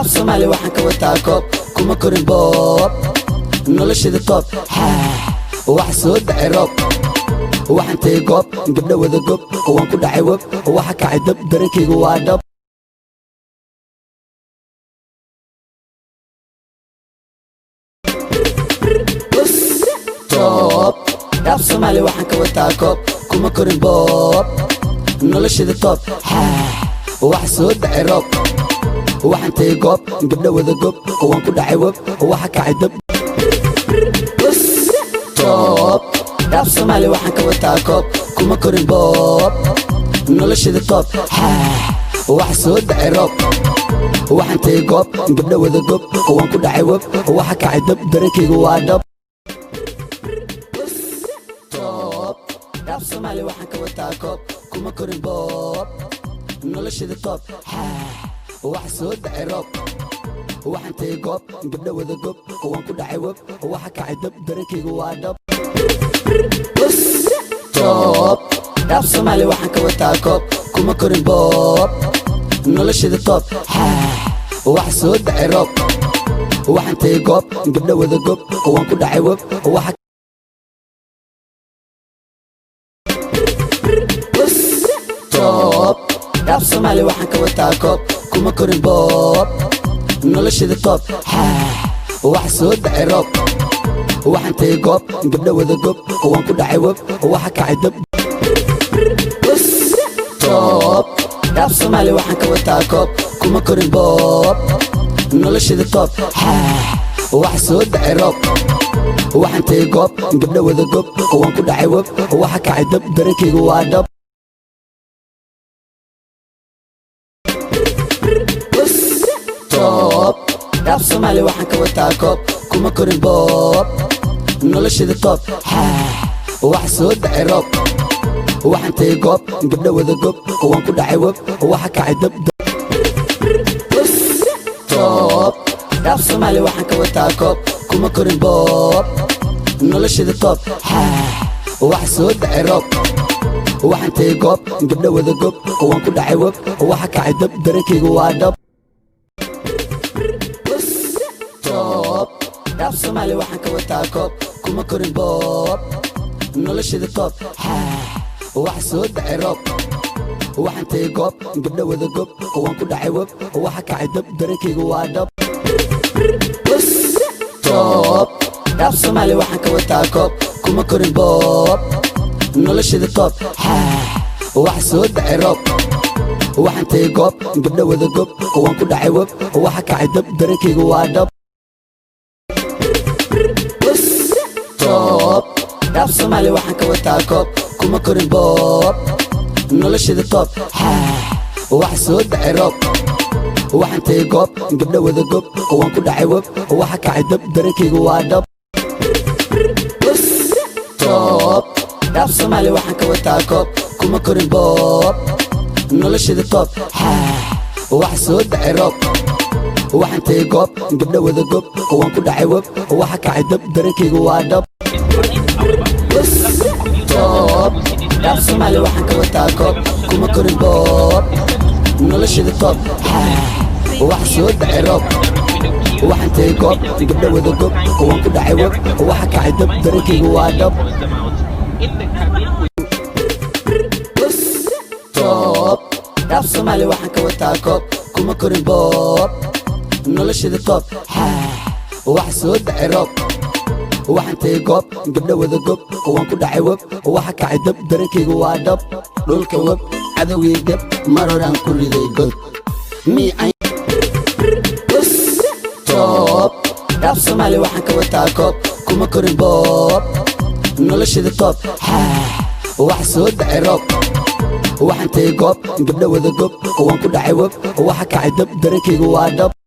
rap Somali waxaan ka wataa koob kuma korin boob noloshada top waxa soo dhacay roob waxaan tagay goob gabdho wada gob waan ku dhacay web waxa kacay dab dareenkaygu waa dhab top rap Somali waxaan ka wataa koob kuma korin boob noloshada top waxa soo dhacay roob waxaan tagay goob gabdho wada gob waan ku dhacay web waxa kacay dab top rap Somali waxaan ka wataa koob kuma korin boob noloshada top waxa soo dhacay roob waxaan tagay goob gabdho wada gob waan ku dhacay web waxa kacay dab dareenkaygu waa dhab top rap Somali waxaan ka wataa koob kuma korin boob noloshada top waxa soo dhacay roob waxaan tagay goob gabdho wada gob waan ku dhacay web waxa kacay dab dareenkaygu waa dhab top rap Somali waxaan ka wataa koob kuma korin boob noloshada top waxa soo dhacay roob waxaan tagay goob gabdho wada gob waan ku dhacay web waxa top rap Somali waxaan ka wataa koob kuma korin boob noloshada top waxa soo dhacay roob waxaan tagay goob gabdho wada gob waan ku dhacay web waxa kacay dab top rap Somali waxaan ka wataa koob kuma korin boob noloshada top waxa soo dhacay roob waxaan tagay goob gabdho wada gob waan ku dhacay web waxa kacay dab dareenkaygu waa dhab top rap Somali waxaan ka wataa koob kuma korin boob noloshada top waxa soo dhacay roob waxaan tagay goob gabdho wada gob waan ku dhacay web waxa kacay dab top rap Somali waxaan ka wataa koob kuma korin boob noloshada top waxa soo dhacay roob waxaan tagay goob gabdho wada gob waan ku dhacay web waxa kacay dab dareenkaygu waa dhab top rap Somali waxaan ka wataa koob kuma korin boob noloshada top waxa soo dhacay roob waxaan tagay goob gabdho wada gob waan ku dhacay web waxa kacay dab dareenkaygu waa dhab top rap Somali waxaan ka wataa koob kuma korin boob noloshada top waxa soo dhacay roob waxaan tagay goob gabdho wada gob waan ku dhacay web waxa kacay dab dareenkaygu waa dhab top rap Somali waxaan ka wataa koob kuma korin boob noloshada top waxa soo dhacay roob waxaan tagay goob gabdho wada gob waan ku dhacay web waxa kacay dab dareenkaygu waa dhab top rap Somali waxaan ka wataa koob kuma korin boob noloshada top waxa soo dhacay roob waxaan tagay goob gabdho wada gob waan ku dhacay web waxa kacay dab dareenkaygu waa dhab top rap Somali waxaan ka wataa koob kuma korin boob noloshada top waxa soo dhacay roob waxaan tagay goob gabdho wada gob waan ku dhacay web waxa kacay dab dareenkaygu waa dhab top rap Somali waxaan ka wataa koob kuma korin boob noloshada top waxa soo dhacay roob waxaan tagay goob gabdho wada gob waan ku dhacay web waxa kacay dab dareenkaygu waa dhab dhulka web cadowgay dab mar horaan ku riday god top rap Somali waxaan ka wataa koob kuma korin boob noloshada top waxa soo dhacay roob waxaan tagay goob gabdho wada gob waan ku dhacay web waxa kacay dab dareenkaygu waa dhab